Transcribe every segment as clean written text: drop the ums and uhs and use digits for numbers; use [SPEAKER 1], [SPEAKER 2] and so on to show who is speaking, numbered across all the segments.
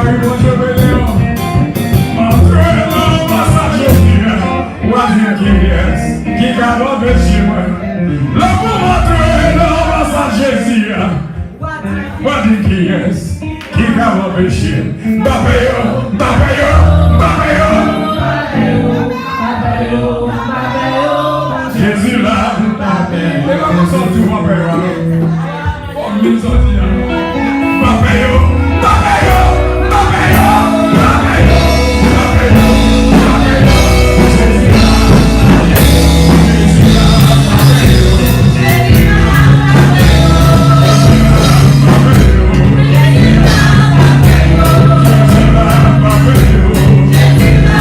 [SPEAKER 1] Paris, bon Dieu bénéant. Entre l'ambassade Jésus, ou à dire qui est, qui a l'empêché moi. L'amour entre l'ambassade Jésus, ou à dire qui est, qui a l'empêché. Babayo, babayo, babayo. Jésus là, et là nous sommes tous mon père. Oh, nous sommes tous. Babayo, babayo, babayo, babayo, babayo, babayo. Jésus là, Jésus là, babayo, Jésus là,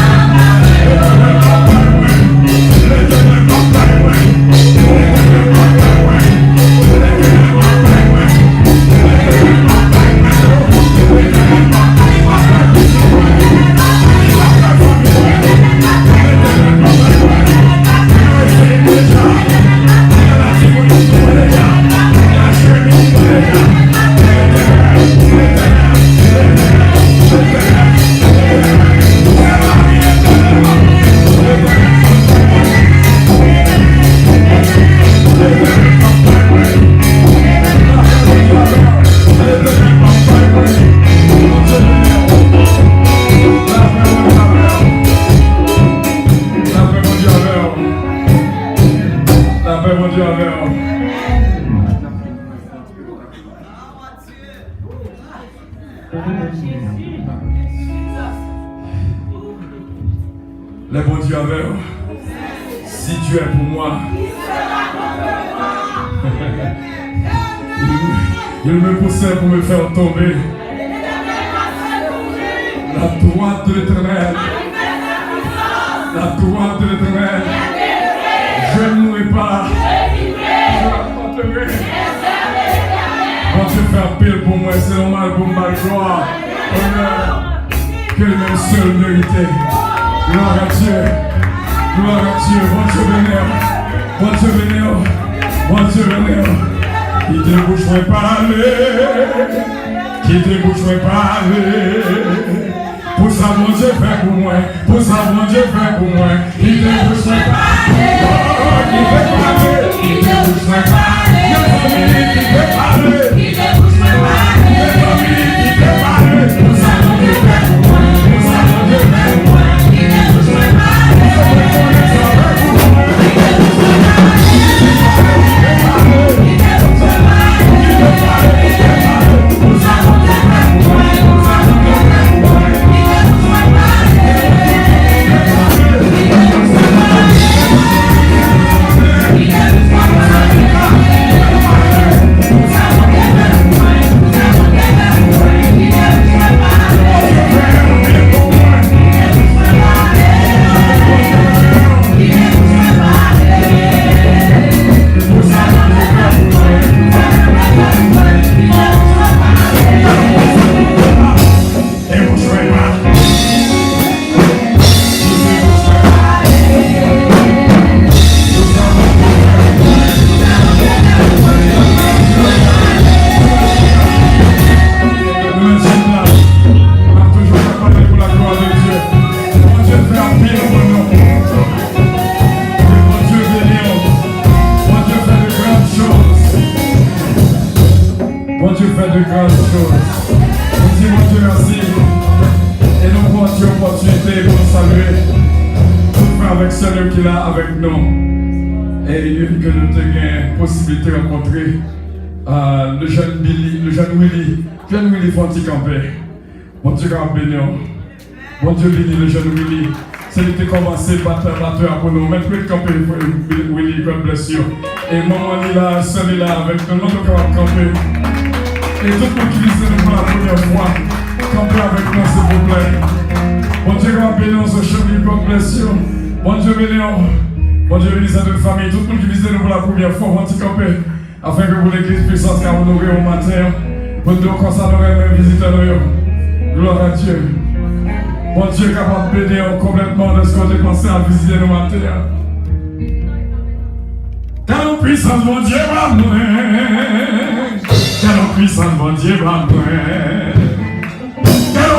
[SPEAKER 1] le bon Dieu avec vous. Si tu es pour moi, il me poussait pour me faire tomber. La droite de l'Éternel, la droite de l'Éternel, je ne mourrai pas, je raconterai. Quand tu fais pile pour moi, c'est normal pour ma gloire, honneur, que le même seul mérité. Gloire à Dieu, gloire à Dieu, bon Dieu bénéant, bon Dieu bénéant, bon Dieu bénéant. Qui te boucherait parler, qui te boucherait parler. Pour ça, mon Dieu fait pour moi, pour ça, mon Dieu fait pour moi. Qui te boucherait parler, qui te parler, qui te boucherait parler. Y'a famille qui te parler, qui te boucherait parler. Y'a famille qui te parler, pour ça, mon Dieu fait pour moi, pour ça, mon Dieu fait pour moi. Avec nous et que nous ayons possibilité de rencontrer le jeune Billy, le jeune Willy Fonti Campé. Mon Dieu, bénéant. Mon Dieu, Billy, le jeune Willy. C'est lui qui a commencé batteur pour nous. Maintenant, Campé, Willy, God bless you. Et maman, il là, seul là, avec nous, nous devons camper. Et tout le monde qui visite nous pour la première fois, campez avec nous, s'il vous plaît. Mon Dieu, bénéant, ce chemin, God bless you. Bon Dieu bénéant, bon Dieu bénisse cette famille, tout le monde qui visite nous pour la première fois, on va camper, afin que vous l'église puissance car vous nourrir au matin, pour nous consacrer même visiter nous. Gloire à Dieu. Bon Dieu capable de bénir complètement de ce qu'on a pensé à visiter nous matin. Car la puissance, mon Dieu, va moi. Car la puissance, mon Dieu, va moi. Car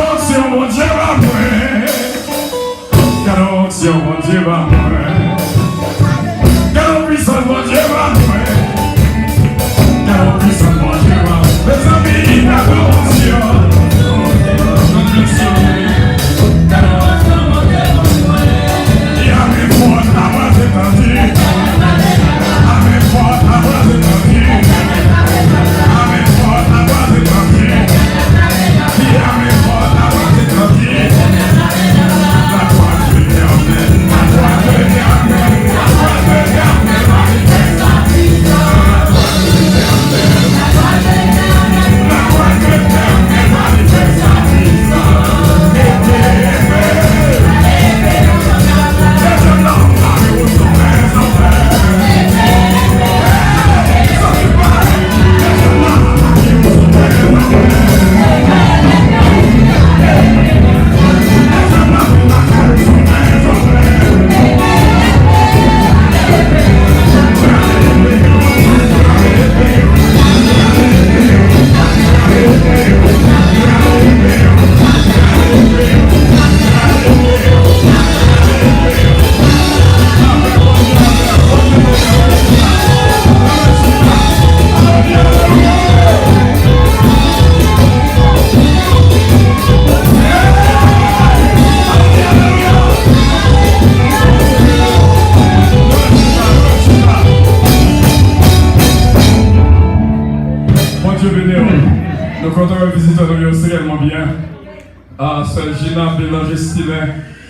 [SPEAKER 1] Sœur Gina Bélanger Stylin,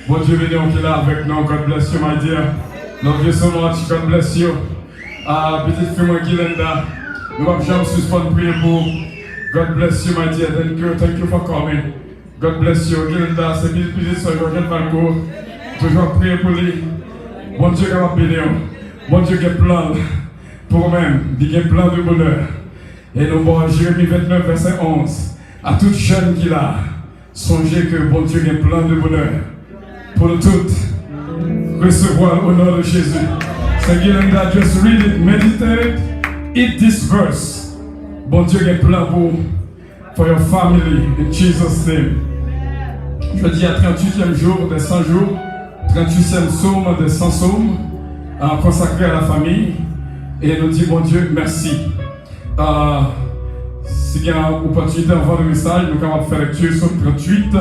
[SPEAKER 1] bon Dieu béni, on est là avec nous. God bless you, my dear. Notre vieux so much, God bless you. Petite fille, moi, Gilenda, nous allons jamais suspendre prier pour. God bless you, my dear. Thank you for coming. God bless you. Gilenda, c'est petite sœur Georgette Valcourt. Toujours prier pour lui. Bon Dieu, qui va bénir. Bon Dieu, qui a plan pour vous-même. Il y a plan de bonheur. Et nous, bon, Jérémie 29, verset 11. À toute jeune qui l'a, songez que bon Dieu a un plan de bonheur pour nous toutes. Recevoir au nom de Jésus. So Gilenda, just read it, meditate, eat this verse. Bon Dieu a un plan for your family, in Jesus' name. Je dis à 38e jour des 100 jours, 38e psaume des 100 psaumes, consacré à la famille. Et nous dit bon Dieu, merci. Si il y a une opportunité avant le message, nous allons faire lecture sur 38,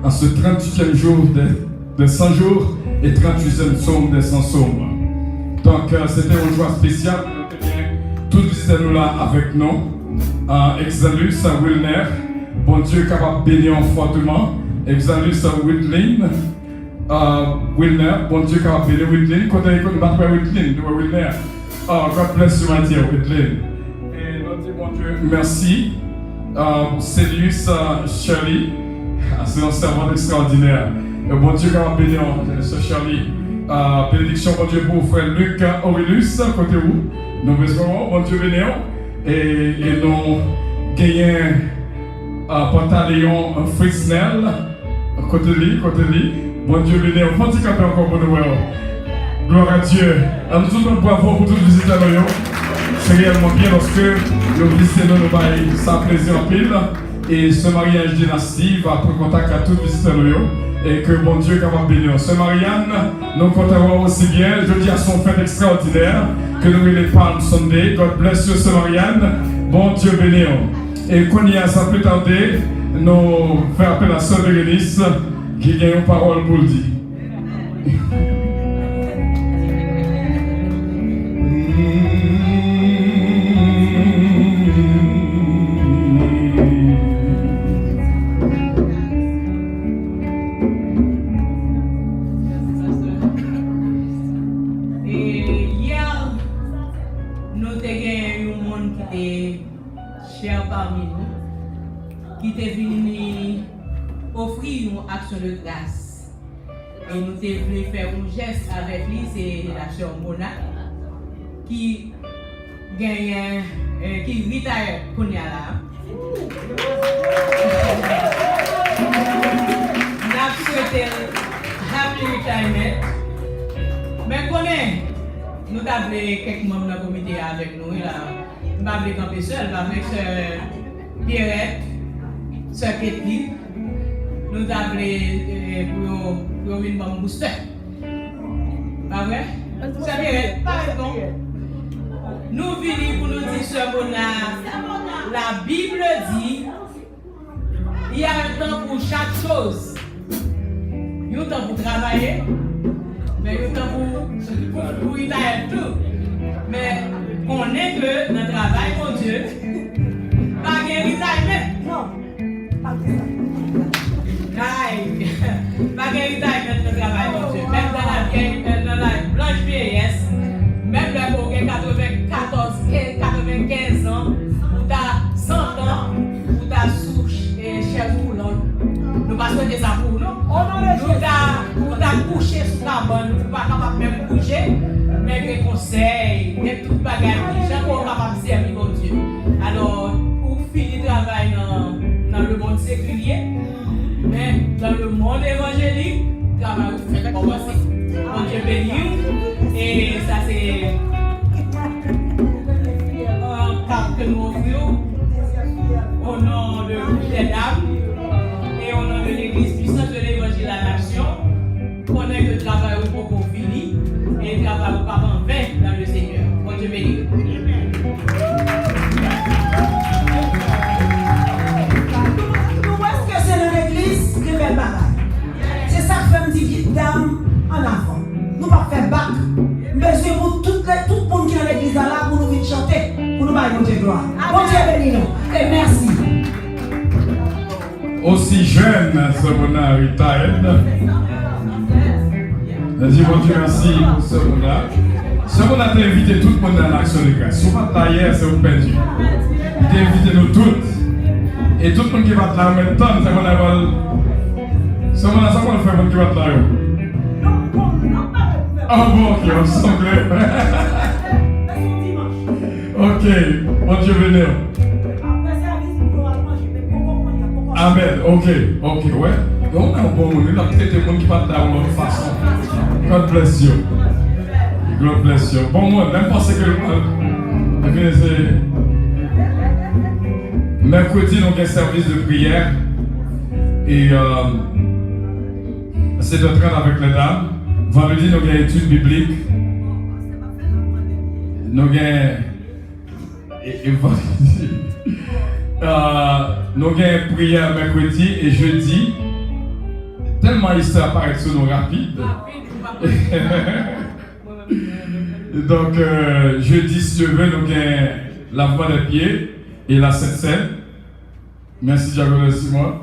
[SPEAKER 1] en ce 38e jour de 100 jours et 38e psaume des 100 psaumes. Donc, c'était une joie spéciale. Tous visiteurs nous là avec nous. Exalus à Wilner. Bon Dieu capable de bénir fortement. Exalus à Whitlin. Wilner. Bon Dieu capable de bénir Whitlin. Quand on ne bat pas Whitlin, nous Wilner. God bless you, my dear Whitlin. Bon Dieu, merci. Célius Shirley, c'est un servant extraordinaire. Bon Dieu, quand bénir, ce Shirley. Bénédiction, bon Dieu, pour frère Luc Aurelius, côté où nous besoin, bon Dieu, bénir. Et nous gagnons Pantaleon Frisnel, côté lui. Bon Dieu, bénir. On va dire encore pour nous. Gloire à Dieu. Nous tous bravo pour tous les visiteurs. C'est réellement bien lorsque nous visitons nous bail ça plaisir en pile. Et ce mariage dynastie va prendre contact à tous les visiteurs et que bon Dieu capable de bénir. Ce Marianne, nous comptons aussi bien, je dis à son fête extraordinaire, que nous les Palm Sunday. God bless you, ce Marianne. Bon Dieu bénir. Et qu'on y a sans plus tarder, nous faisons appel à Sœur Bérénice qui gagne une parole pour le dire.
[SPEAKER 2] Qui est venu offrir une action de grâce. Et nous sommes venus faire un geste avec lui, c'est la sœur Mona, qui gagne, qui retire qu'on y a là. Nous avons souhaité happy retirement. Mais nous avons quelques membres de la comité avec nous. Nous avons campé seul, avec sœur Pierrette, sœur Kathleen, nous avons pour une booster. Pas vrai? Sœur Pierrette, pas raison. Nous venons pour nous dire, sœur Mona, la Bible dit, il y a un temps pour chaque chose. Il y a un temps pour travailler, mais il y a un temps pour y aller tout. Mais on est que notre travail, mon Dieu, pas de retirement. Non, pas de retirement. Pas de retirement notre travail, mon Dieu. Même dans la blanche vieillesse, même là pour 95 ans, ou t'as 100 ans, ou t'as souche et chef roulant. Nous pas souhaiter ça pour nous. Nous t'as couché sous la bonne, nous ne sommes pas capables même de bouger. Mais les conseils, les tout bagages, les gens sont capables de servir mon Dieu. Alors, pour finir le travail dans le monde séculier, mais dans le monde évangélique, le travail fait commencer. Mon Dieu béni. Et ça, c'est un cap que nous offrons au nom de des dames et au nom de l'Église puissante de l'Évangile à la nation. On est que le travail au propos fini. Et le travail au pas en vain dans le Seigneur. Bon Dieu béni.
[SPEAKER 3] Nous est-ce que c'est dans l'église qui fait le bagage? C'est ça que fait me dire dame en avant. Nous ne pas faire bac. Mais c'est pour tout le monde qui est dans l'église là pour nous vite chanter, pour nous bailler Dieu gloire. Bon Dieu béni nous. Et merci.
[SPEAKER 1] aussi jeune, ce mona retired. Je dis bon Dieu merci pour ce mona. Ce mona t'a invité tout le monde dans l'action de grâce. Si vous n'êtes pas hier, c'est vous perdu. Il t'a invité nous toutes. Et tout le monde qui va là en même temps, c'est mon aval. C'est mon aval qu'on fait, qui va là. Ah bon, ok, on semble. Ok, bon Dieu venez. Amen, ok, ouais. Donc, on a un bon moment, il y a peut-être des gens qui partent là de l'autre façon. God bless you. God bless you. Bon, moi, même pas ce que le mercredi, nous avons un service de prière. Et c'est de train avec les dames. Vendredi, nous avons une étude biblique. Nous avons. Et vendredi. Nous avons une prière mercredi et jeudi. Tellement l'histoire apparaît sur nous rapide. Donc, jeudi, si je veux, nous avons lavement des pieds et la Sainte Seine. Merci, Diago Simon.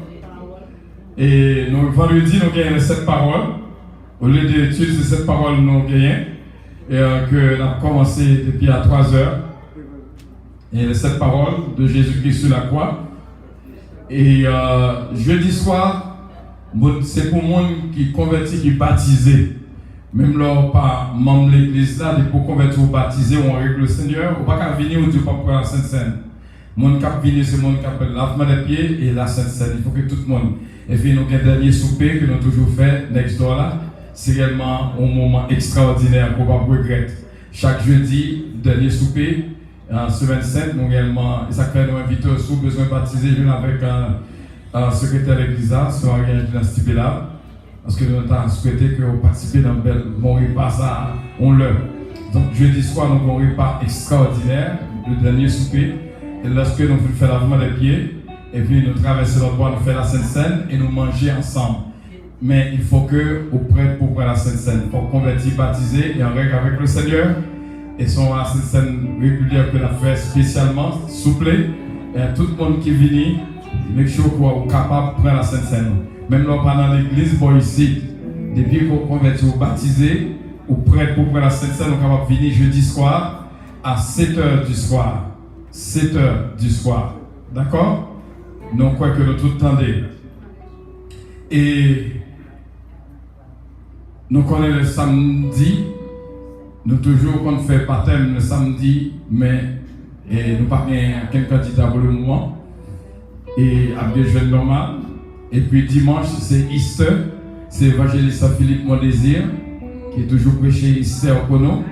[SPEAKER 1] Et nous, vendredi, nous avons les 7 paroles. Au lieu d'étudier ces 7 paroles, nous avons gagné. Et que nous avons commencé depuis à 3 heures. Et les 7 paroles de Jésus-Christ sur la croix. Et jeudi soir, c'est pour moi qui convertit, qui baptisé. Même là, pas membre de l'église là, pour convertir ou baptiser, on règle le Seigneur. On ne peut pas venir au Dieu pour prendre la Sainte Seine. Mon cap venu, c'est mon cap lavement des pieds et la Sainte Seine. Il faut que tout le monde. Et puis, nous avons un dernier souper que nous avons toujours fait, next door là. C'est réellement un moment extraordinaire qu'on va regretter. Chaque jeudi, dernier souper, semaine sainte, nous également, et ça fait nous inviter aussi, besoin de baptiser, avec un secrétaire de l'église, sur un dynastie Bella. Parce que nous avons souhaité que vous participiez dans mon repas, ça, on l'a. Donc, jeudi soir, nous avons un repas extraordinaire, le dernier souper. Et lorsque nous faisons lavement des pieds, et puis nous traversons l'autre bord, nous faisons la Sainte Seine et nous manger ensemble. Mais il faut que vous prêtez pour prendre la Sainte Seine. Il faut convertir, baptiser et en règle avec le Seigneur. Et son la Sainte Seine régulière que nous fait spécialement, souple. Et tout le monde qui vient, make sure que vous êtes capable de prendre la Sainte Seine. Même là, pendant l'église, pour ici, depuis que vous convertissez, vous baptisez, ou prêt pour prendre la Sainte Seine, vous êtes capable de venir jeudi soir à 7h du soir. 7h du soir. D'accord? Donc, quoi que nous tout tendez. Et nous connaissons le samedi. Nous toujours, quand on fait baptême le samedi, mais nous parlons à quel candidat pour le moment. Et à bien jeune normal. Et puis dimanche, c'est Easter. C'est évangéliste Philippe Mondésir qui est toujours prêché Easter au Kono.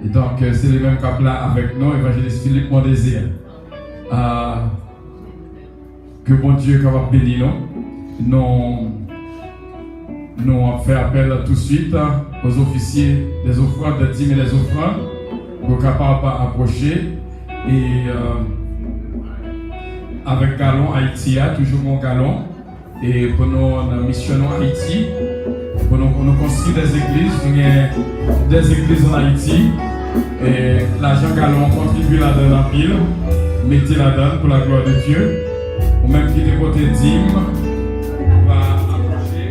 [SPEAKER 1] Et donc, c'est le même cap là avec nous, évangéliste Philippe Mondésir. Que bon Dieu est capable de bénir nous. Nous on fait appel tout de suite aux officiers des offrandes, des dîmes et des offrandes pour être capable d'approcher. Et avec Galon Haïti, toujours mon Galon. Et pour nous missionnons Haïti, pour nous construire des églises, nous avons des églises en Haïti. Et l'argent Galon contribue là-dedans en pile, mettez là-dedans pour la gloire de Dieu. Ou même qui côté dîme, va approcher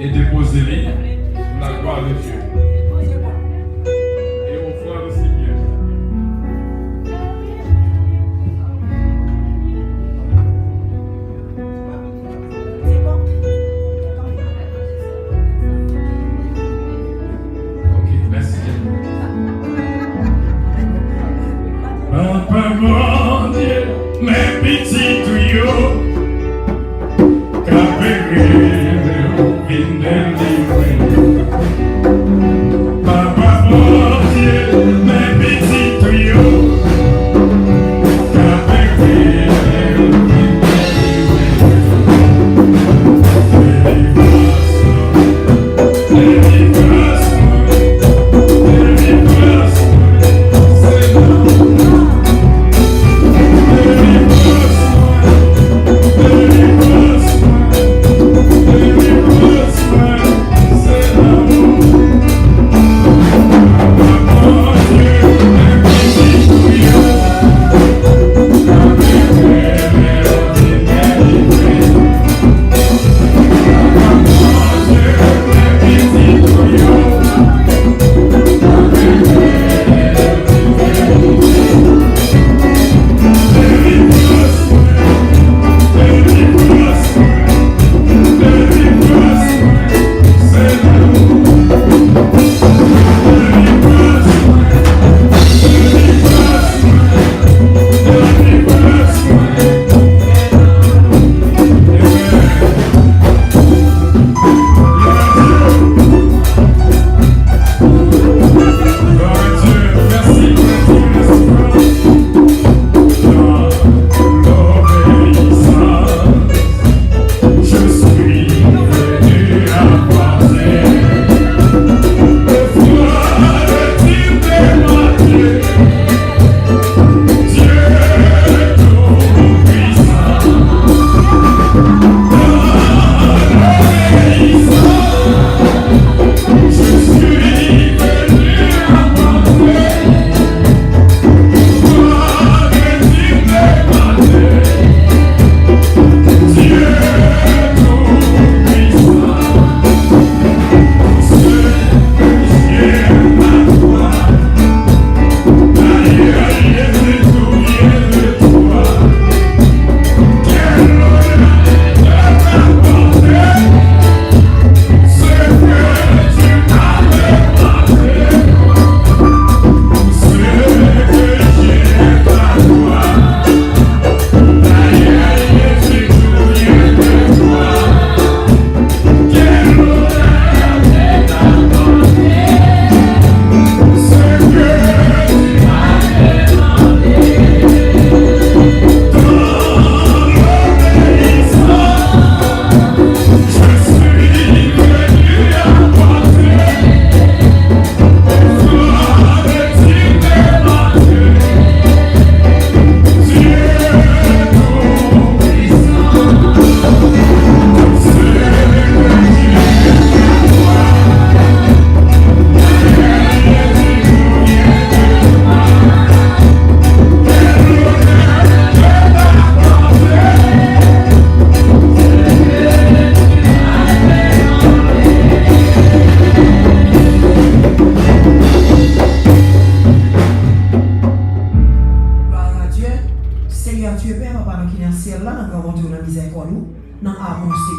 [SPEAKER 1] et déposer les pour la gloire de Dieu. Et offrande aussi bien. Ok, merci. Papa mon Dieu, mes petits tuyaux, Papa mon Dieu, mes petits tuyaux,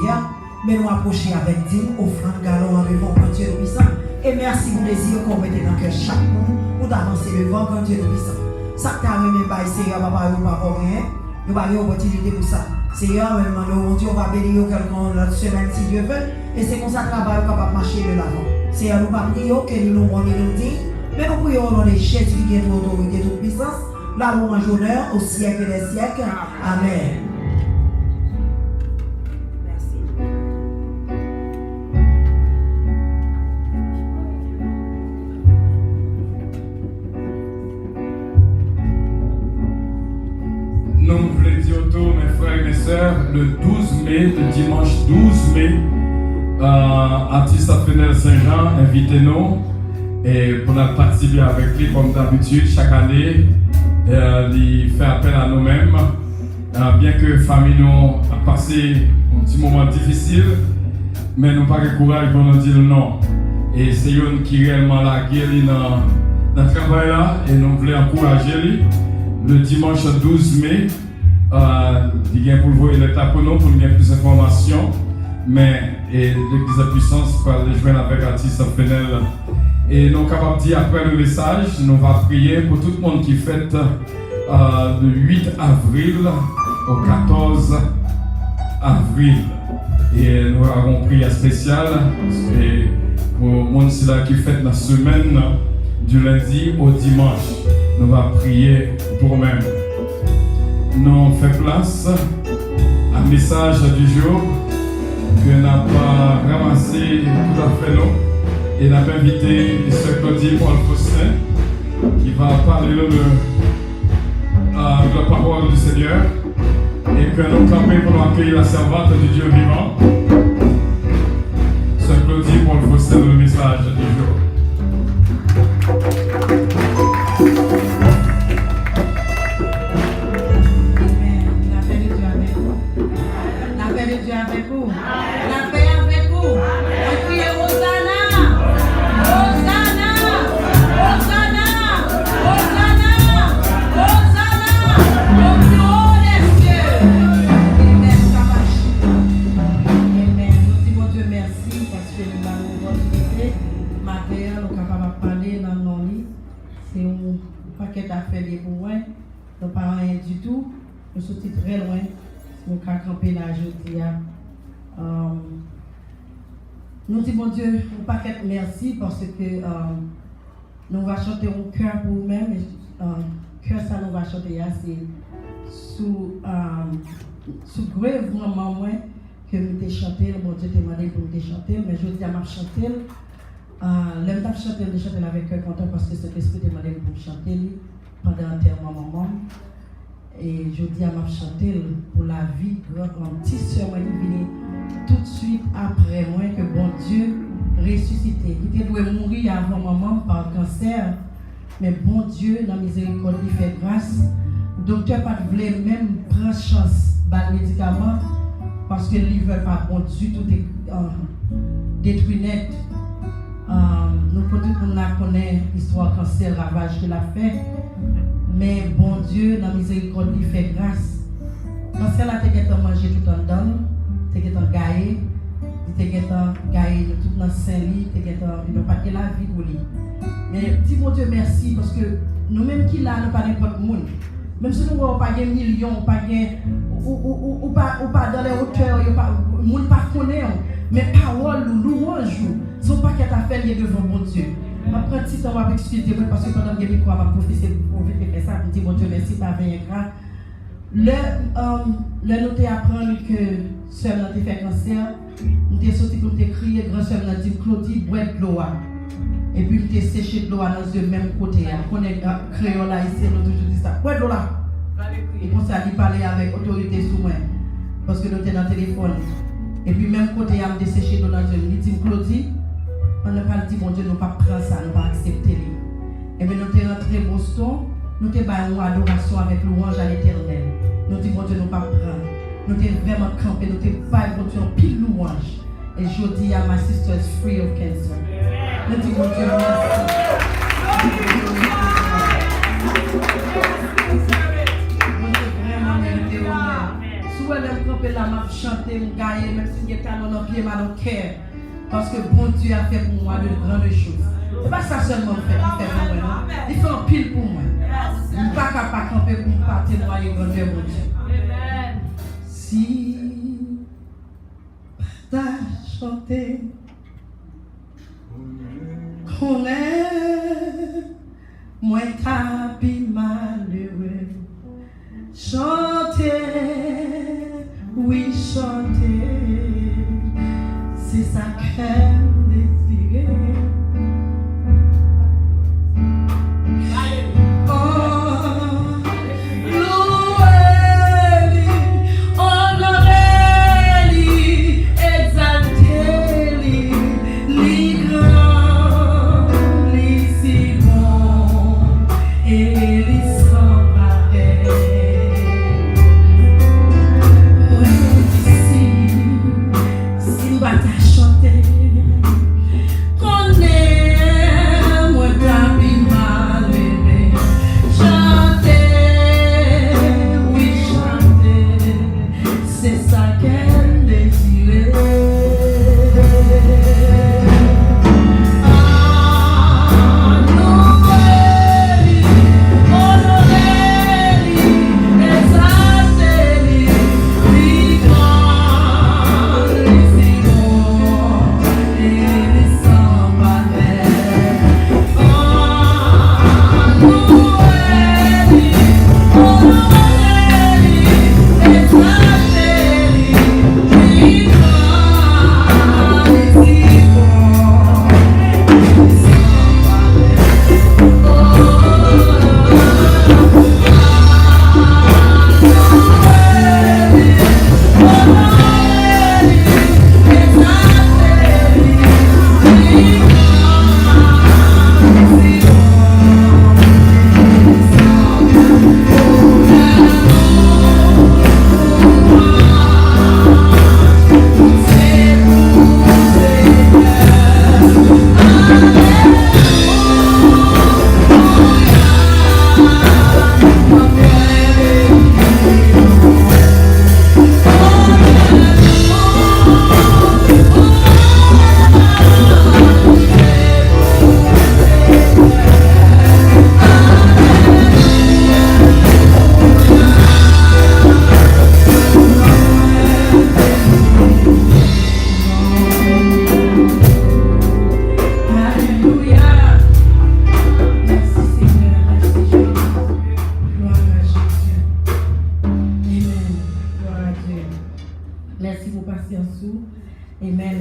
[SPEAKER 3] Seigneur. Mais nous approcher avec dîme, offrande, galon, en devant quand Dieu est puissant. Et merci pour le désir qu'on mette dans le cœur chaque monde pour d'avancer devant quand Dieu est puissant. Ça t'a remis par Seigneur, papa, ou pas pour rien. Nous avons une opportunité pour ça. Seigneur, mon Dieu, on va bénir quelqu'un l'autre semaine si Dieu veut. Et c'est comme ça que le travail est capable de marcher de l'avant. Seigneur, nous ne prions que nous nous dit, mais nous prions au nom de Jésus qui est toute autorité, toute puissance. La louange honneur au siècle des siècles. Amen.
[SPEAKER 1] Nous voulons dire tout, mes frères et mes sœurs, le 12 mai, le dimanche 12 mai, artiste Fenel Saint-Jean, invitez-nous et pour nous participer avec lui comme d'habitude chaque année. Il fait appel à nous-mêmes, bien que la famille nous a passé un petit moment difficile, mais nous n'avons pas le courage pour nous dire non. Et c'est une qui est réellement là, qui est dans le travail là, et nous voulons encourager lui. Le dimanche 12 mai, il y a pour vous l'étape pour nous, pour nous donner plus d'informations. Mais l'église de puissance pour aller joindre avec l'artiste Fenel. Et nous sommes capables de dire après le message, nous allons prier pour tout le monde qui fête le 8 avril au 14 avril. Et nous avons une prière spéciale pour le monde qui fête la semaine du lundi au dimanche. Nous allons prier pour eux-mêmes. Nous faisons place à un message du jour que nous n'avons pas ramassé tout à fait nous. Et nous avons invité M. Claudie Paul Faustin qui va parler de la parole du Seigneur. Et que nous campons pour nous accueillir la servante du Dieu vivant. M. Claudie Paul Faustin, le message du jour.
[SPEAKER 4] Nos parents rien du tout, nous sommes très loin, nous avons campé là aujourd'hui. Nous disons, bon Dieu, nous pas merci parce que nous allons chanter un cœur pour nous-mêmes. Cœur, ça nous va chanter, c'est sous grève moment moins que nous avons chanté, bon Dieu t'a demandé pour nous chanter, mais je dis à ma chanter. L'homme t'a chanté, je chanter avec cœur content parce que cet esprit t'a demandé pour chanter pendant l'enterrement maman. Et je dis à ma chanter pour la vie de mon petit soeur qui vient tout de suite après moi que bon Dieu ressuscité. Il devait mourir avant maman par cancer, mais bon Dieu dans la miséricorde il fait grâce. Le docteur pas voulait même prendre chance par le médicament parce que lui veut pas bon Dieu tout est détruit net. Nous connaissons l'histoire cancer ravage qu'il a fait. Mais bon Dieu, dans la miséricorde, il fait grâce. Quand c'est là, tu as mangé tout en dedans, tu as gaillé, tu as gaillé tout dans le Saint-Lit, tu n'as pas la vie pour lui. Mais dis bon Dieu merci parce que nous-mêmes qui là, nous pas n'importe qui. Même si nous n'avons pas de millions, ou pas dans les hauteurs, nous ne pas connaître, mais parole, louange, ne sont pas qu'à faire devant mon Dieu. Après, si ça va m'excuser parce que pendant que je crois, ma prophétie fait ça, je dis bon Dieu merci, pas bien grave. Le noté apprendre que sœur n'a fait cancer, nous t'ai sorti pour te crier, grand sœur n'a dit Claudie, bois de l'eau. Et puis nous t'ai séché de l'eau dans le même côté. On est créole là ici, nous toujours dit ça, bois de l'eau là. Et comme ça, il parlait avec autorité sous moi, parce que nous étions dans le téléphone. Et puis même côté, il a desséché de l'eau dans le même. Il dit Claudie, on n'a pas dit, bon Dieu, nous ne pas prendre ça, nous ne pas accepter. Et bien, nous sommes rentrés à Boston, nous sommes en adoration avec louange à l'éternel. Nous disons, bon Dieu, nous ne pas prendre. Nous sommes vraiment campés, nous sommes pas en pile louange. Et je dis à ma sister is free of cancer. Nous disons, bon Dieu, merci. vois les camper là, m'a chanter, m'a gagner, même si j'ai talon dans pied, m'a dans cœur. Parce que bon Dieu a fait pour moi de grandes choses. C'est pas ça seulement il fait pour moi, non? Il fait un pile pour moi. Je ne suis pas capable de camper pour pas témoigner de grandeur de Dieu. Si t'as chanté, qu'on est, moi t'as bien malheureux. Chanter, oui chanter, c'est ça qu'elle désire. Amen.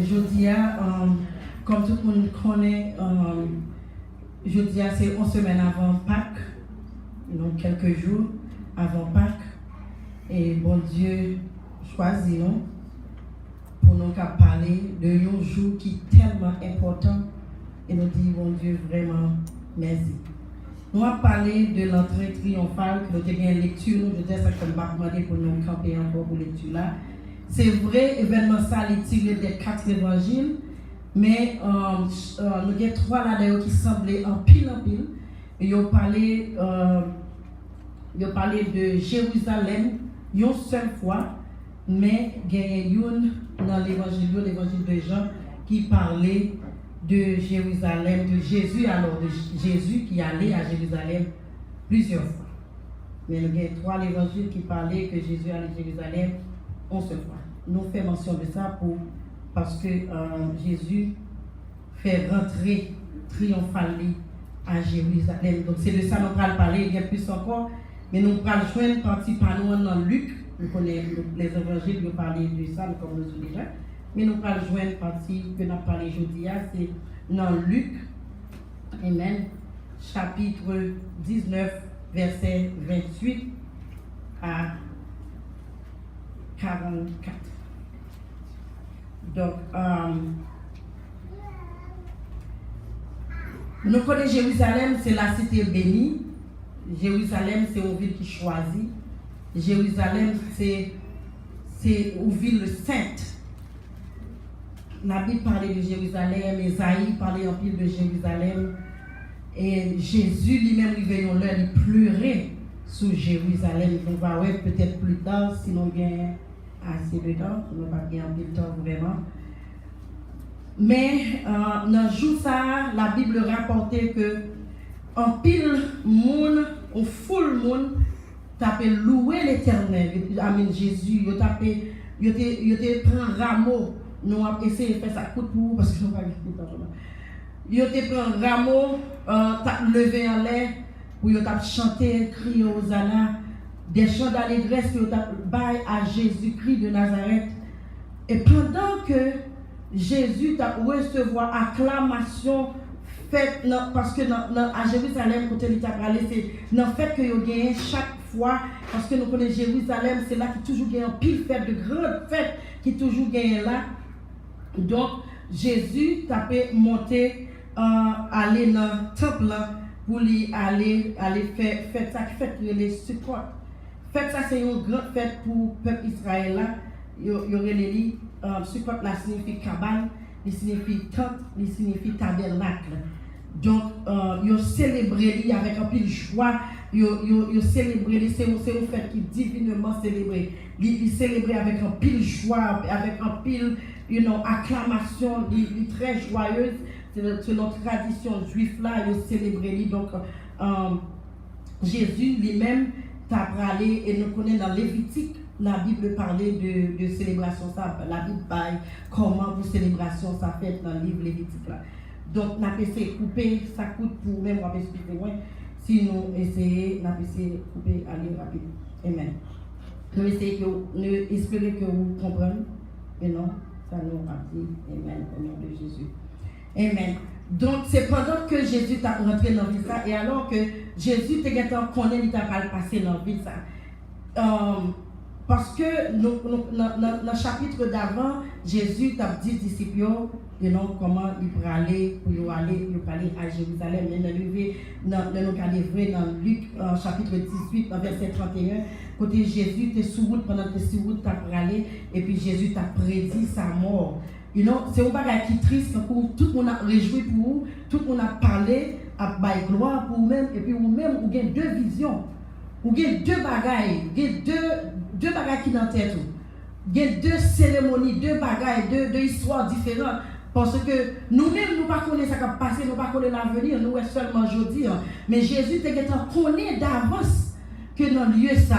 [SPEAKER 4] Comme tout le monde connaît, jeudi, c'est 11 semaines avant Pâques, donc quelques jours avant Pâques. Et bon Dieu choisit nous pour nous parler de un jour qui est tellement important. Et nous dit, bon Dieu, vraiment, merci. Nous allons parler de l'entrée triomphale, que nous avons une lecture, je disais ça comme m'a demandé pour nous camper encore pour lecture là. C'est vrai, événement ça, il est tiré des 4 évangiles, mais nous avons 3 là qui semblaient en pile. Et ils ont parlé de Jérusalem une seule fois, mais il y a une dans l'évangile de Jean qui parlait de Jérusalem, de Jésus, alors de Jésus qui allait à Jérusalem plusieurs fois. Mais il y a 3 évangiles qui parlaient que Jésus allait à Jérusalem 11 fois. Nous faisons mention de ça parce que Jésus fait rentrer triomphalement à Jérusalem. Donc c'est de ça que nous allons parler, il y a plus encore. Mais nous allons joindre partie par nous dans Luc. Nous connaissons les évangiles, nous parlons de ça, comme nous avons déjà. Mais nous allons joindre partie que nous avons parlé aujourd'hui, c'est dans Luc, Amen, chapitre 19, verset 28 à 44. Donc, nous connaissons Jérusalem, c'est la cité bénie. Jérusalem, c'est une ville qui choisit. Jérusalem, c'est une ville sainte. La Bible parlait de Jérusalem, Esaïe parlait en pile de Jérusalem. Et Jésus lui-même, il veillait l'heure, il pleurait sur Jérusalem. On va voir peut-être plus tard, sinon il y a assez de temps, nous n'avons pas bien de temps vraiment. Mais dans le jour ça, la Bible rapportait que en pile monde, en full monde, tapé louer l'Éternel, amen Jésus, yo tapé, yo te prend rameau, nous avons essayé de faire ça coup pour parce que nous pas de temps. Yo te prend rameau, t'a levé en l'air pour yo t'a chanter, crier aux Hosanna, des chants d'allégresse que yo t'a bail à Jésus-Christ de Nazareth. Et pendant que Jésus t'a recevoir acclamation fait parce que à Jérusalem quand il t'a parlé c'est dans fait que yo gagne chaque fois parce que nous connaissons Jérusalem c'est là qui toujours gagne pile fête de grandes fêtes qui toujours gagne là. Donc Jésus t'a monter aller dans le temple pour aller faire ça fête les Sukkot. Fête ça c'est une grande fête pour le peuple Israël là. Il y aurait les Sukkot là signifie cabane, il signifie tente, il signifie tabernacle. Donc ils célébré avec un peu de joie, ils célébré c'est une fête qui est divinement célébrée. Ils célébré avec un peu de joie, avec un peu acclamation, ils très joyeuse. C'est notre tradition juive là, ils célébré donc Jésus lui-même t'a parlé et nous connaissons dans Lévitique. La Bible parlait de célébration, ça, la Bible parle comment pour célébration ça fait dans le livre Lévitique là. Donc, on a essayé de couper, ça coûte pour même, on va expliquer moins. Si nous essayons, on a essayé de couper, aller rapide. Amen. Nous essayons nous espérer que vous compreniez. Et non, ça nous a dit. Amen, au nom de Jésus. Amen. Donc, c'est pendant que Jésus t'a rentré dans la vie ça, et alors que Jésus t'a connaît, il t'a pas passé dans la vie ça. Parce que dans le chapitre d'avant, Jésus t'a dit aux disciples comment il pourrait aller pour aller à Jérusalem. Dans Luc chapitre 18, verset 31, côté Jésus était sous route, pendant que sous route t'a aller, et puis Jésus t'a prédit sa mort. C'est un bagage qui est triste pour tout le monde a réjoui pour vous, tout le monde a parlé, a bail gloire pour vous-même, et puis vous-même, vous avez deux visions. Vous avez deux bagailles, deux bagailles qui sont dans la tête. Il y a deux cérémonies, deux bagailles, deux histoires différentes. Parce que nous-mêmes, nous ne connaissons pas ce qui va passer, nous ne connaissons pas l'avenir, nous sommes seulement aujourd'hui. Mais Jésus connaît d'avance que dans le lieu ça,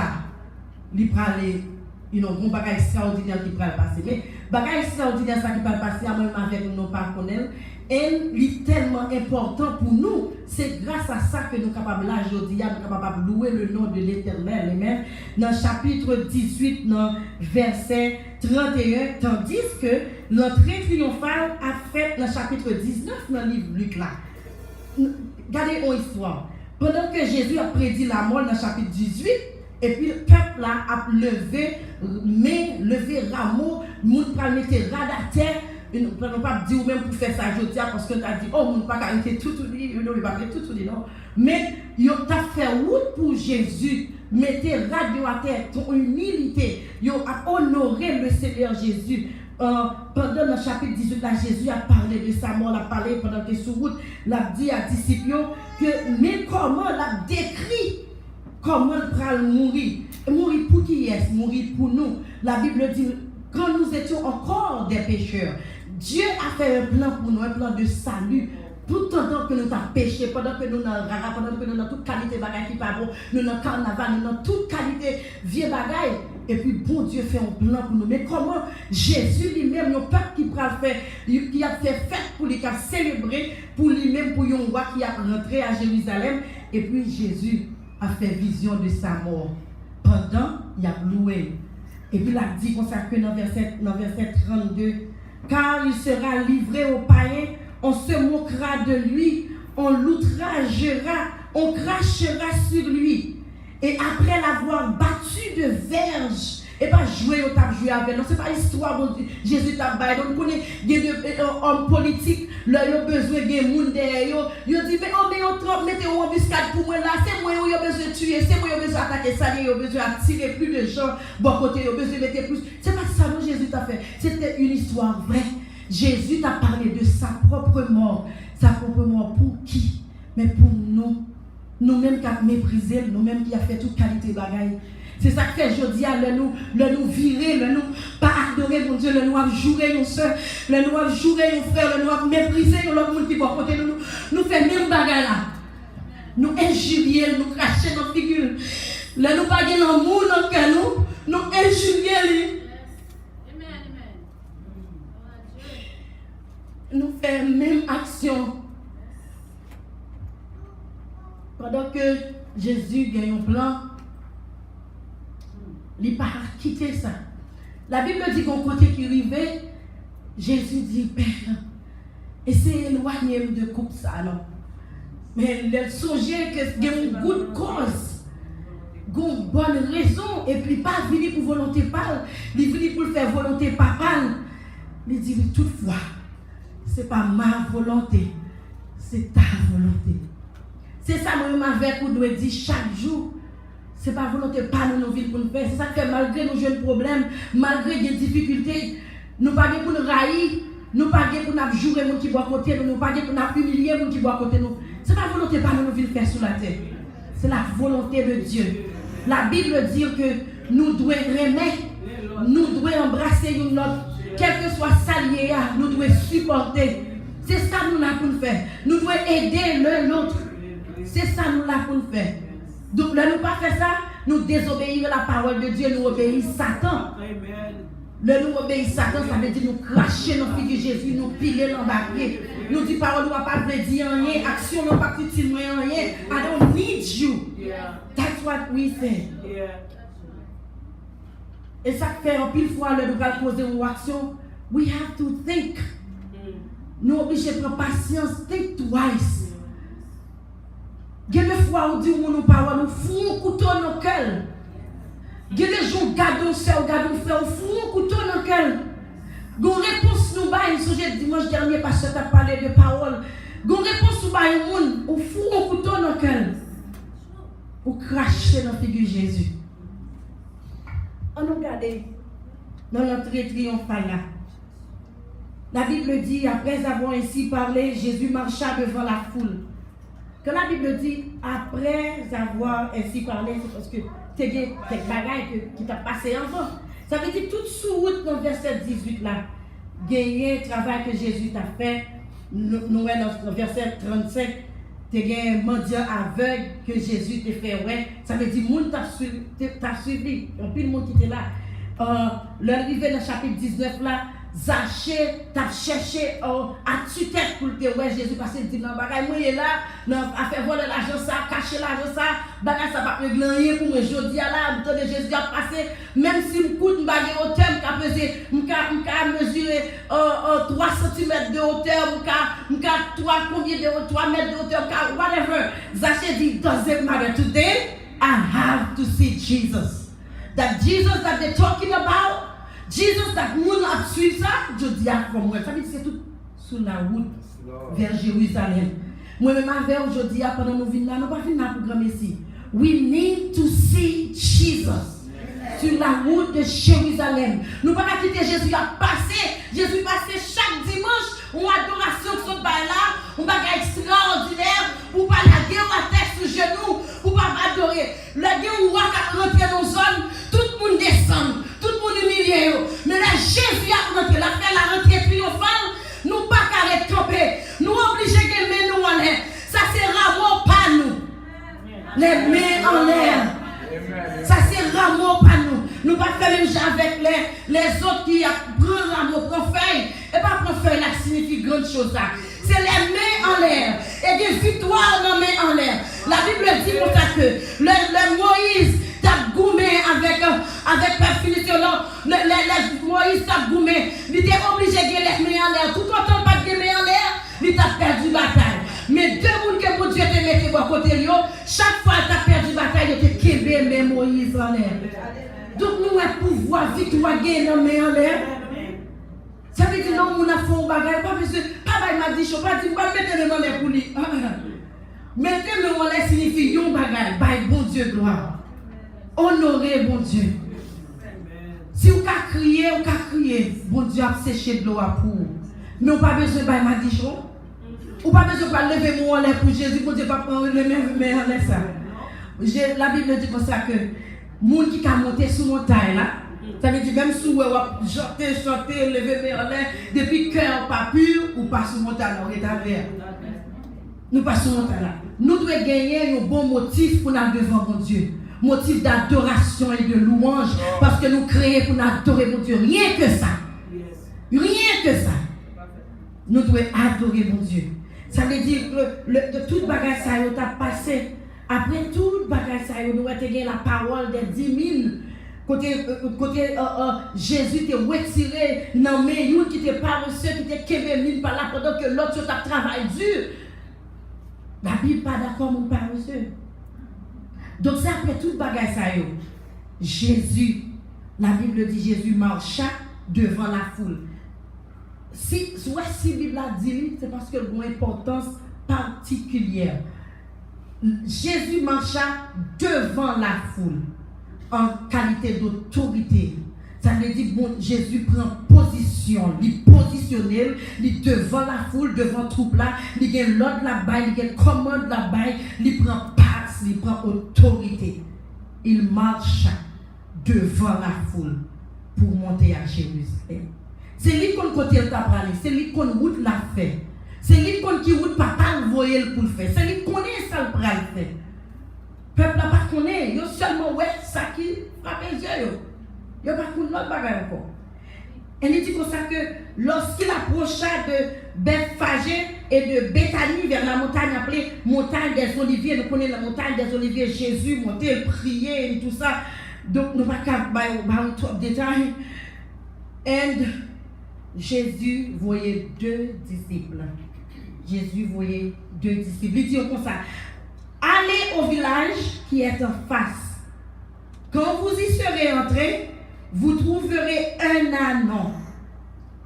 [SPEAKER 4] il va aller, il y a un bagage extraordinaire qui va passer. Mais bagage extraordinaire ça qui va passer, à moi avec nous, ne pas connaître. Et c'est tellement important pour nous, c'est grâce à ça que nous sommes capables là aujourd'hui, nous sommes capables de louer le nom de l'Éternel. Amen. Dans le chapitre 18, dans verset 31, tandis que l'entrée triomphale a fait dans le chapitre 19 dans le livre Luc là. Regardez une histoire. Pendant que Jésus a prédit la mort dans le chapitre 18, et puis le peuple là a levé rameau, le monde a mis rad à terre. Nous ne pouvons pas dire même pour faire ça aujourd'hui parce que tu as dit, oh, on ne peut pas arrêter tout, non. Mais tu as fait route pour Jésus, mettez radio à terre, ton humilité, tu as honoré le Seigneur Jésus. Pendant le chapitre 18, là, Jésus a parlé de sa mort, il a parlé pendant que sur route, il a dit à disciples que, mais comment il a décrit comment il va mourir. Mourir pour qui est-ce? Mourir pour nous. La Bible dit, quand nous étions encore des pécheurs, Dieu a fait un plan pour nous, un plan de salut. Tout le temps que nous avons péché, pendant que nous avons rara, pendant que nous avons toute qualité de bagaille qui pas bon, nous avons carnaval, nous avons toute qualité vieux bagaille. Et puis bon Dieu fait un plan pour nous. Mais comment Jésus lui-même, le peuple qui a fait fête pour lui, qui a célébré pour lui-même, pour un roi qui a rentré à Jérusalem. Et puis Jésus a fait vision de sa mort. Pendant, il a loué. Et puis il a dit comme ça que dans verset 32, car il sera livré aux païens, on se moquera de lui, on l'outragera, on crachera sur lui. Et après l'avoir battu de verge, et pas jouer au tap jouer avec. Non, c'est pas histoire bon Jésus t'a baillé. Donc on connaît des hommes politiques, là ils ont besoin de monde derrière. Ils dit mais oh mais on trop mettez en embuscade pour moi là, c'est moi ils ont besoin de tuer, c'est moi ils ont besoin d'attaquer ça, ils ont besoin d'attirer plus de gens, bon côté ils ont besoin de mettre plus. C'est pas ça que Jésus t'a fait. C'était une histoire vraie. Jésus t'a parlé de sa propre mort. Sa propre mort pour qui? Mais pour nous. Nous-mêmes qui avons méprisé, nous-mêmes qui avons fait toute qualité de bagaille. C'est ça que fait aujourd'hui, le nous virer, le nous pas adorer mon Dieu, le nous jouer nos soeurs, le nous jouer nos frères, le nous mépriser l'autre monde qui va côté de nous fait même bagarre là. Nous injurier, nous cracher nos figures. Le nous pas gagner l'amour dans le cœur nous injurier. Nous faisons même action. Pendant que Jésus gagne un plan, il n'a pas quitté ça. La Bible dit qu'au côté qui arrivait, Jésus dit, Père, essayez d'éloigner de coupe ça, non. Mais il songeait qu'il y a une bonne cause, une bonne raison, et puis pas venir pour volonté pâle, il venir pour faire volonté pas pâle. Il dit, toutefois, ce n'est pas ma volonté, c'est ta volonté. C'est ça, moi, avec vous doit dire chaque jour. Ce n'est pas volonté, pas nous vivre pour nous faire. C'est ça que malgré nos jeunes problèmes, malgré des difficultés, nous ne pas pour nous railler, nous ne pas pour nous jouer les gens qui boivent à côté, nous ne pas pour nous humilier les gens qui boivent à côté. Ce n'est pas volonté, pas nous vivre faire sur la terre. C'est la volonté de Dieu. La Bible dit que nous devons aimer, nous devons embrasser une autre, quel que soit salier, nous devons supporter. C'est ça que nous avons pour nous faire. Nous devons aider l'un l'autre. C'est ça nous l'avons pour nous faire. Donc, là, nous pas faire ça, nous désobéir à la parole de Dieu, nous obéir Satan. Le nous obéir Satan, ça veut dire nous cracher dans le fils de Jésus, nous piler, l'embarquer. Nous dit parole, nous ne pas dire rien, action, nous pas utile rien. I don't need you. That's what we say. Et ça fait un pile fois, nous va poser une action. We have to think. Nous obligés de prendre patience, think twice. Il y a des fois où on dit que nous parlons, nous foutons un couteau dans le cœur. Il y a des gens qui gardent ça, gardent frère, nous foutons un couteau dans le cœur. Il y a une réponse nous baille, sujet dimanche dernier, parce que tu as parlé de parole. Il y a une réponse nous baille, on fout un couteau dans le cœur. Pour cracher dans la figure de Jésus. On nous regarde dans l'entrée triomphale là. La Bible dit, après avoir ainsi parlé, Jésus marcha devant la foule. Quand la Bible dit, après avoir ainsi parlé, c'est parce que c'est des bagailles qui t'a passé avant. Ça veut dire tout sous route dans le verset 18 là. Gagner le travail que Jésus t'a fait. Nous dans le verset 35, tu as un mendiant aveugle que Jésus t'a fait. Ouais. Ça veut dire que le monde t'a suivi. Il y a plus de monde qui était là. L'arrivée dans le chapitre 19 là, Zachée t'a cherché à tue-tête pour te voir Jésus parce qu'il dit non, bagaille moi est là, a fait voler l'argent ça, cacher l'argent ça, bagaille ça pas régler rien pour moi jodi là, me de Jésus a passé même si me coûte bagay hauteur, me peser, me mesurer 3 cm de hauteur, me 3 combien de 3 mètres de hauteur, whatever. Zachée dit doesn't matter today, I have to see Jesus. That Jesus that they're talking about, Jesus, that moun a suivi ça, je dis à moi, ça veut dire c'est tout sur la route vers Jérusalem. Moi-même, avec aujourd'hui, pendant nous venons là, nous ne pouvons pas venir programme ici. We need to see Jesus sur la route de Jérusalem. Nous ne pouvons pas quitter Jésus à passer. Jésus passé chaque dimanche, une adoration qui sont là, un bagage extraordinaire, pour pas la guerre à terre sous genoux, pour pas adorer. La guerre où on va rentrer dans une zone, tout le monde descend. Tout le monde humilié. Mais là, Jésus a rentré, la rentrée triomphale, nous pas qu'à camper. Nous obligés de mettre nous en l'air. Ça c'est rameau pas nous. Les mains en l'air. Ça c'est rameau pas nous. Nous pas faire même chose avec les autres qui prennent rameau, prennent feuille. Et pas prendre feuille, là signifie grande chose là. C'est les mains en l'air. Et des victoires dans les mains en l'air. La Bible dit pour ça que le Moïse t'a goumé avec perfinition. Moïse t'a goumé. Il était obligé de gagner les mains en l'air. Tout autant pas de mains en l'air, il t'a perdu la bataille. Mais deux personnes que mon Dieu te mette à côté de lui, chaque fois que tu as perdu la bataille, il te kébé mais Moïse en l'air. Donc nous avons pouvoir victoire gagner les mains en l'air. Ça veut dire non, on a fait un bagage, pas besoin. Papa m'a dit, je ne vais pas dire, mettez les mains pour lui. Mettez les mains signifie un bagage, by bon Dieu gloire. Honorer bon Dieu. Si vous criez, bon Dieu a séché de l'eau pour vous. Mais on n'a pas besoin de m'a dit, ou pas besoin de lever mon l'air pour Jésus, pour Dieu pas prendre les mains en l'air ça. La Bible dit comme ça que monde qui a monté sur montagne là. Ça veut dire même si vous chanter, lever en l'air, depuis que cœur pas pur, ou pas sur montagne, on est à vers. Nous passons montagne là. Nous devons gagner un bon motif pour nous devant mon Dieu. Motif d'adoration et de louange, parce que nous créons pour nous adorer mon Dieu. Rien que ça. Rien que ça. Nous devons adorer mon Dieu. Ça veut dire que de toute bagage ça a passé. Après toute bagage ça nous avons gagné la parole des 10 000. Côté Jésus t'a retiré dans mes mains qui t'est pas reçu, qui t'est québé par là pendant que l'autre t'a travaillé dur. La Bible pas d'accord mon pas reçu. Donc c'est après toute bagage ça Jésus, la Bible dit Jésus marcha devant la foule. Si la Bible a dit, c'est parce qu'elle a une importance particulière. Jésus marcha devant la foule en qualité d'autorité. Ça veut dire bon, Jésus prend position, il positionnel, il devant la foule, devant troupe là, il gagne l'ordre là-bas, il gagne commande là-bas, il prend passe, il prend autorité. Il marcha devant la foule pour monter à Jérusalem. C'est lui qu'on côté t'a parlé, c'est lui qu'on route l'a fait. C'est lui qu'on qui route papa voyer pour le faire. C'est lui qu'on connaît ça le faire. Peuple n'a pas connaît, yo seulement ouais ça qui frappe les yeux. Yo pas connaît l'autre bagage encore. Et il dit comme ça que lorsqu'il approcha de Bethphagée et de Béthanie vers la montagne appelée montagne des Oliviers, nous connaissons la montagne des Oliviers, Jésus montait, priait et tout ça. Donc nous ne pouvons pas trop de détails. Et Jésus voyait 2 disciples. Jésus voyait 2 disciples. Il dit comme ça, allez au village qui est en face. Quand vous y serez entrés, vous trouverez un ânon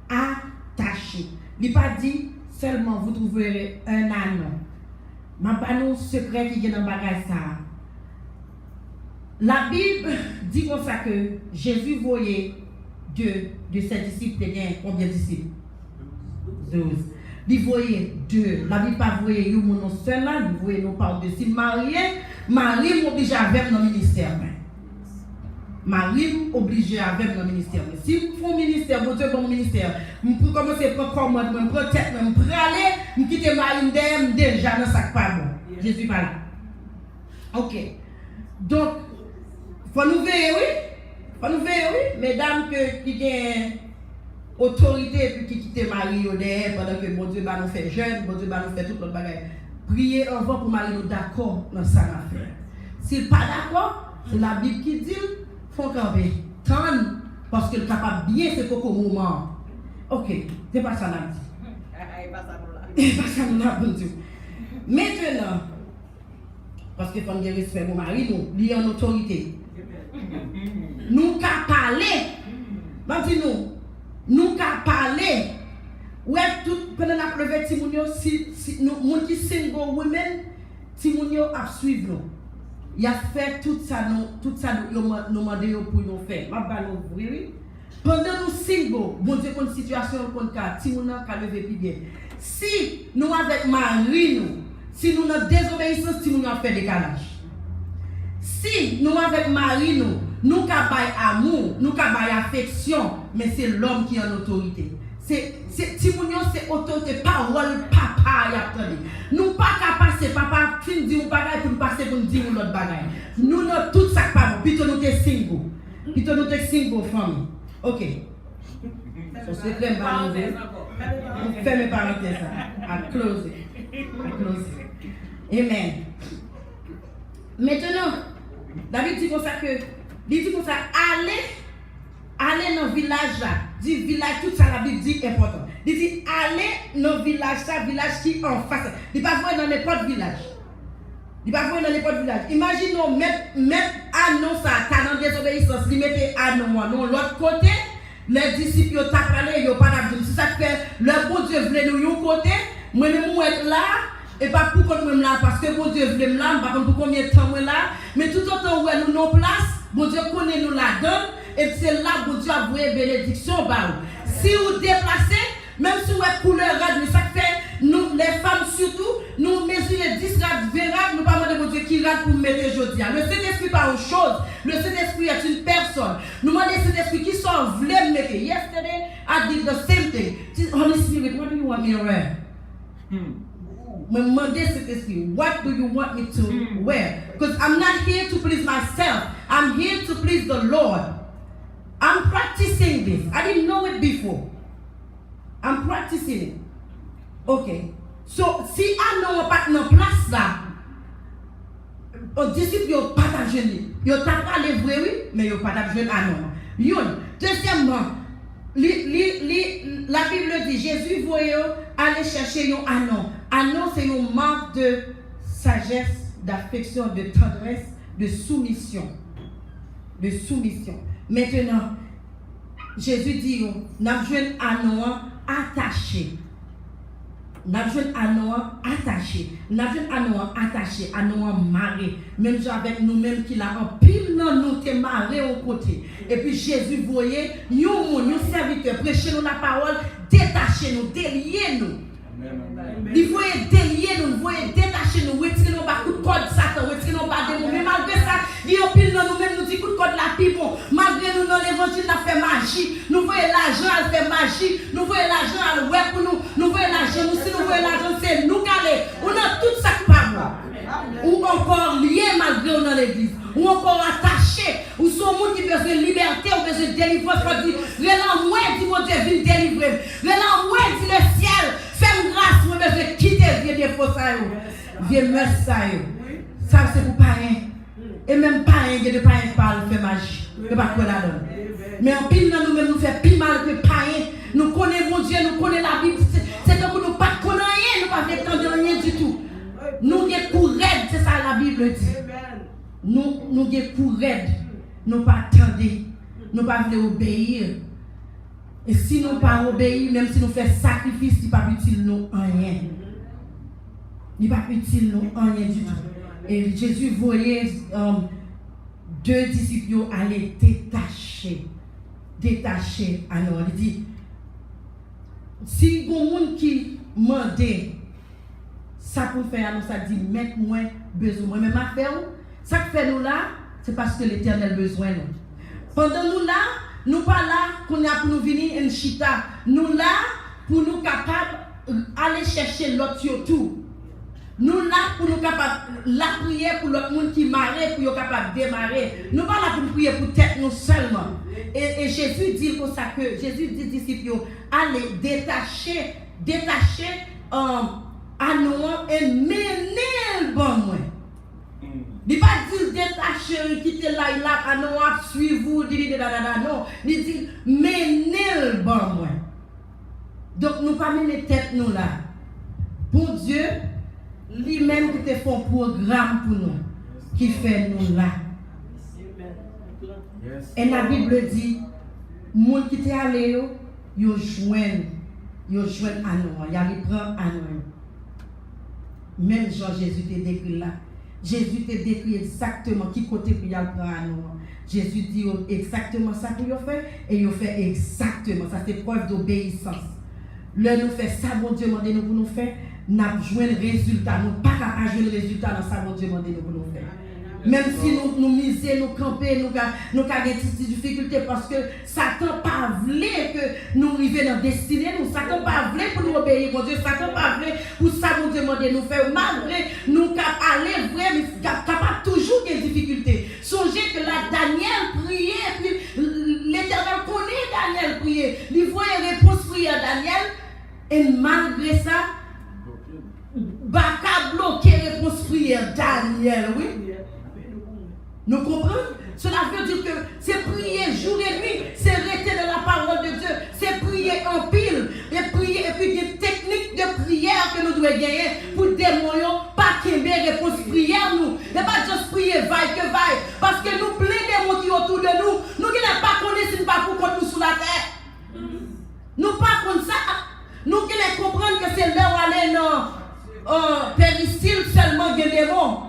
[SPEAKER 4] attaché. Il n'a pas dit seulement vous trouverez un ânon. Je ne sais pas nous secret qui est dans le bagage ça. La Bible dit comme ça que Jésus voyait 2 de ses disciples. Combien de disciples? 12. Il voyait 2. La Bible pas voyait un seul là, il voyait nous par de si marié, Marie m'oblige avec dans le ministère. Marie obligé avec le ministère. Si vous faites un ministère, vous avez un ministère, vous commencez à prendre commande, vous prendre tête, vous prenez aller, vous quittez Marie déjà dans sac pas bon. Jésus pas là. Ok. Donc, faut nous veiller, oui. Faut nous veiller, oui. Mesdames qui ont autorité et qui quittent Marie au derrière pendant que bon Dieu va nous faire jeune, bon Dieu va nous faire tout notre bagage. Priez avant pour Marie nous d'accord dans ça affaire. S'il pas d'accord, c'est la Bible qui dit. Faut camper, tendre, parce que le capable bien c'est qu'au moment. Ok, c'est pas ça là. C'est pas ça là, bon Dieu. Maintenant, parce que quand on a respect mon mari, nous, il y a une autorité. Nous qu'à parler, nous qu'à parler. Ouais, tout pendant la pleuve, si nous qui single women, si nous a suivre nous. Il a fait tout ça nous demandé pour nous faire. Oui. Pendant nous single, bon Dieu, une situation comme ça, si nous avons levé plus bien. Si nous avec Marie, si nous avons désobéissance, si nous avons fait décalage. Si nous avec Marie, nous avons amour, nous avons affection, mais c'est l'homme qui a l'autorité. C'est autorité, parole, papa, y a attendez. Nous pas qu'à passer, papa, qui nous dit un bagage pour nous passer pour nous dire l'autre bagage. Nous n'avons tout ça pas bon, plutôt nous sommes single. Plutôt nous sommes single, famille. Ok. C'est très mal. Fermez parenthèse, à close. Amen. Maintenant, David dit comme ça que, allez dans le village là. Dit village, tout ça la Bible dit important. Il dit allez dans le village, ça village qui est en face. Il ne va pas voir dans n'importe village. Imaginons mettre annonce ça, t'as dans désobéissance, il mettait annonce non l'autre côté, les disciples ont parlé, ils n'ont pas d'abdou. C'est ça que le bon Dieu voulait nous un côté, moi nous être là. Et pas pour qu'on nous là, parce que bon Dieu voulait me là, pas pour combien de temps là, mais tout autant où nous nos places, bon Dieu connaît nous là-dedans, et c'est là que bon Dieu a voué bénédiction. Si vous déplacez, même si vous êtes couleur rade, mais ça fait, nous, les femmes surtout, nous mesurons 10 rades, 20 rades, nous pas demander bon Dieu qui rade pour mettre aujourd'hui. Le Saint-Esprit pas une chose, Le Saint-Esprit est une personne. Nous demandons au Saint-Esprit qui sont voulait me mettre. Yesterday, I did the same thing. Holy Spirit, what do you want me to wear? Me demander Saint-Esprit, what do you want me to wear? Because I'm not here to please myself. I'm here to please the Lord. I'm practicing this. I didn't know it before. I'm practicing it. Okay. So, si I know pas dans place là, on disciple yo pas ta jeune. Yo t'a parlé vrai oui, mais yo pas ta jeune ah non. Yon. Deuxièmement, la Bible dit Jésus voyait aller chercher un anon. Anon c'est une marque de sagesse, d'affection, de tendresse, de soumission. De soumission. Maintenant, Jésus dit, n'a besoin anon attaché. N'a besoin anon attaché. N'a besoin anon attaché, anon marré. Même avec nous-mêmes qui l'a en pile dans nous te marré au côté. Et puis Jésus voyait, nous serviteurs, prêcher nous la parole, détacher nous, délier nous. Il voyait délier nous, il voyait détacher nous, retirer nous par coup de code Satan, retirer nous par démon. Mais malgré ça, il y a pile dans nous-mêmes, nous dit coup de code la pipe. Malgré nous, dans l'évangile, on a fait magie. Nous voyons l'argent, elle fait magie. Nous voyons l'argent, elle ouais pour nous. Nous voyons l'argent, nous si nous voyons l'argent, c'est nous calés. On a tout ça qui pas moi. Ou encore lié malgré nous dans l'église. Ou encore attaché. Ou son monde qui a besoin de liberté, ou besoin de délivrance. Il faut dire, relan moi, dit mon Dieu, viens délivrer. Relan moi, dit le ciel, fais-moi grâce, moi, besoin de quitter, viens défaut ça. Viens me ça. Ça, c'est pour parrain. Et même parrain, il y a des parrains qui parlent, fait magie. Il n'y a pas quoi la donne. Mais en pile, nous-mêmes, nous faisons plus mal que parrain. Nous connaissons mon Dieu, nous connaissons la Bible. C'est donc nous ne pas connaissons rien, nous ne pas attendre rien du tout. Nous sommes pour raide, c'est ça la Bible dit. Nous sommes pour raide. Nous ne pas attendre. Nous ne pas obéir. Et si nous ne pas obéir, même si nous faisons sacrifice, il n'est pas utile nous rien. Il n'est pas utile nous rien du tout. Et Jésus voyait deux disciples aller détacher à nous. Il dit, si il y a des gens qui demandent, ça pour faire, nous, ça dit, mettre-moi besoin. Mais ma frère, ça que fait nous là, c'est parce que l'Éternel a besoin nous. Pendant nous là, nous pas là pour nous venir en chita. Nous là pour nous capables d'aller chercher l'autre tout. Nous là pour nous capables la prier pour l'autre monde qui marre, pour nous capables de démarrer. Nous pas là pour prier pour tête nous seulement. Et Jésus dit pour ça que Jésus dit aux disciples, allez détacher à nous et mener le bon moi. Il ne pas dire détacher, quitter là, à nous suivre vous, non. Il dit mener le bon moi. Donc nous pas mener tête nous là. Pour Dieu, lui-même qui te fait un programme pour nous, qui fait nous là. Et la Bible dit, monde qui t'est allé, ils joignent à nous, ils allaient prendre à nous. Même Jean-Jésus te décrit là. Jésus te décrit exactement qui côté pour y aller prendre à nous. Jésus dit exactement ça pour y faire et il fait exactement. Ça c'est preuve d'obéissance. Là nous fait ça, bon Dieu demande nous pour nous faire, nous jouer le résultat. Nous pas capable de jouer le résultat dans ça, bon Dieu demande nous pour nous faire. Même si nous miser, nous camper, nous avons des difficultés parce que Satan pas voulu que nous arrivions dans la destinée, Satan pas voulu pour nous obéir, mon Dieu, Satan pas voulu pour ça nous demander nous faire malgré nous aller vrai, mais capable toujours des difficultés. Songez que là Daniel priait, puis l'Éternel connaît Daniel prier, il voyait réponse prière Daniel, et malgré ça, Baka bloqué réponse prière Daniel, oui. Nous comprenons? Cela veut dire que c'est prier jour et nuit, c'est rester dans la parole de Dieu, c'est prier en pile, et prier, et puis des techniques de prière que nous devons gagner pour démontrer pas qu'il y ait réponse prière nous. Et pas juste prier vaille que vaille, parce que nous plein de démons qui autour de nous, nous qui n'avons pas connu si nous pas pour contre nous sous la terre. Nous pas contre ça, nous qui les comprendre que c'est là où aller dans péristyle seulement des démons.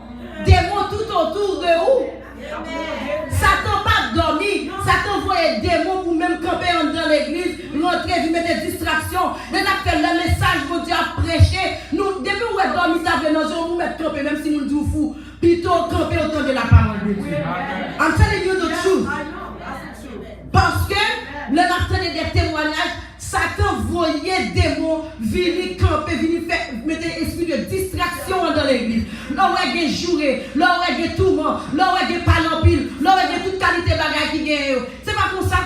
[SPEAKER 4] Démons tout autour de vous. Satan pas dormi, Satan voyait des démons pour même camper dans l'église, rentrer, vous mettre des distractions. Et là, fait le message que Dieu a prêché. Nous, depuis où est dormi, ça fait nos jours, nous mettre camper, même si nous nous disons fou, plutôt camper autant de la parole de Dieu. I'm telling you voyez démons venir camper, venir faire, mettre esprit de distraction dans l'église. Là où il y a joué, là où il y a tourment, là où il y a palempile, là où il y a toute qualité de bagaille qui gagne. C'est pas comme ça.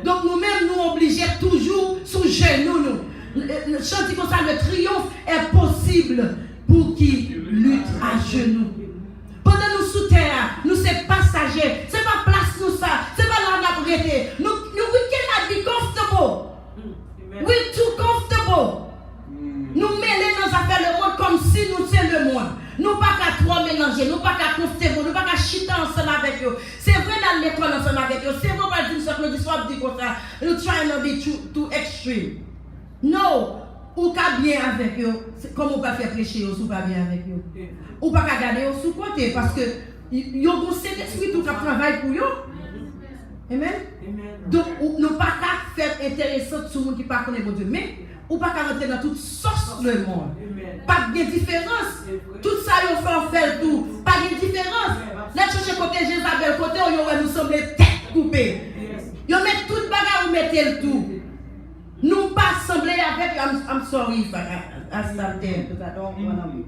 [SPEAKER 4] Donc nous-mêmes, nous obligés toujours sous genoux. Le chantier comme ça, le triomphe est possible pour qui lutte à genoux. Pendant nous sous terre, nous sommes passagers. C'est pas place nous ça. C'est pas là qu'on a prêté. Nous we cannot be comfortable. We too comfortable. Nous mêlons nos affaires le monde comme si nous sommes le monde. Nous pas qu'à trois mélanger, nous pas qu'à comfortable, nous pas qu'à chiter ensemble avec eux. C'est vrai dans l'école ensemble avec eux. C'est vrai pas dire ça que nous soir dit comme ça. Nous try not be too extreme. Non, ou qu'à bien avec eux. Comme on peut faire prêcher ou pas bien avec eux. Ou pas qu'à garder au sous côté parce que yo bon c'est esprit tout qui travaille pour eux. Amen. Donc nous pas qu'à faire intéressant sur monde qui pas connaît bon Dieu, mais ou pas qu'à rentrer dans toute sauce le monde. Pas de différence. Tout ça yo fait tout. Pas de différence. Là chercher côté Jézabel côté yo nous sommes les têtes coupées. Yo met toute bagarre ou mettez le tout. Nous pas sembler avec I'm sorry if I start there because I don't want to be.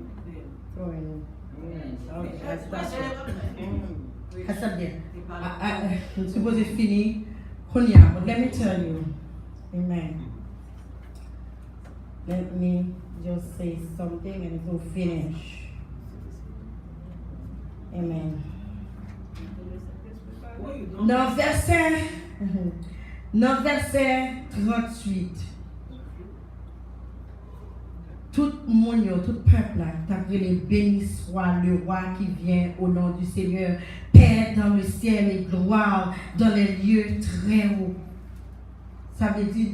[SPEAKER 4] I stop there. I'm supposed to finish. But let me tell you. Amen. Let me just say something and we'll finish. Amen. Dans verset 38, tout le monde, tout le peuple, t'appelé béni soit le roi qui vient au nom du Seigneur, Père dans le ciel et gloire dans les lieux très hauts. Ça veut dire,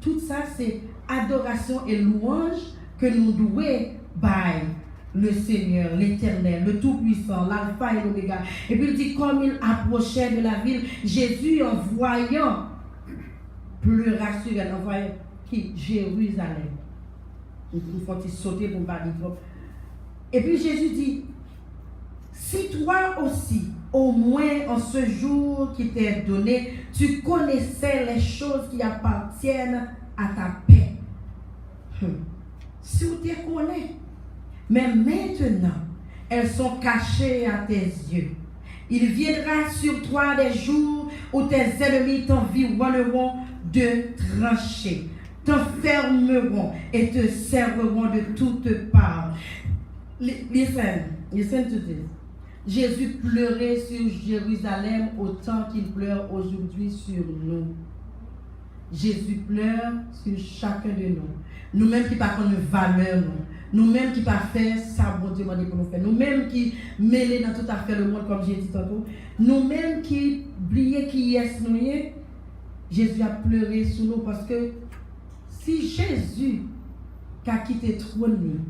[SPEAKER 4] tout ça c'est adoration et louange que nous devons by le Seigneur, l'Éternel, le Tout-Puissant, l'Alpha et l'Oméga. Et puis il dit, comme il approchait de la ville, Jésus en voyant pleura sur elle, en voyant qui? Jérusalem. Il faut sauter pour parler trop. Et puis Jésus dit, si toi aussi, au moins en ce jour qui t'est donné, tu connaissais les choses qui appartiennent à ta paix. Si tu te connais, mais maintenant, elles sont cachées à tes yeux. Il viendra sur toi des jours où tes ennemis t'environneront de tranchées, t'enfermeront et te serviront de toutes parts. Listen to this. Jésus pleurait sur Jérusalem autant qu'il pleure aujourd'hui sur nous. Jésus pleure sur chacun de nous. Nous-mêmes qui pas de valeur, nous-mêmes qui pas fait ça, bon Dieu m'a dit pour nous faire. Nous-mêmes qui mêlés dans toute affaire le monde, comme j'ai dit tantôt. Nous-mêmes qui oublions qui est nous. Jésus a pleuré sur nous parce que si Jésus qui a quitté le trône,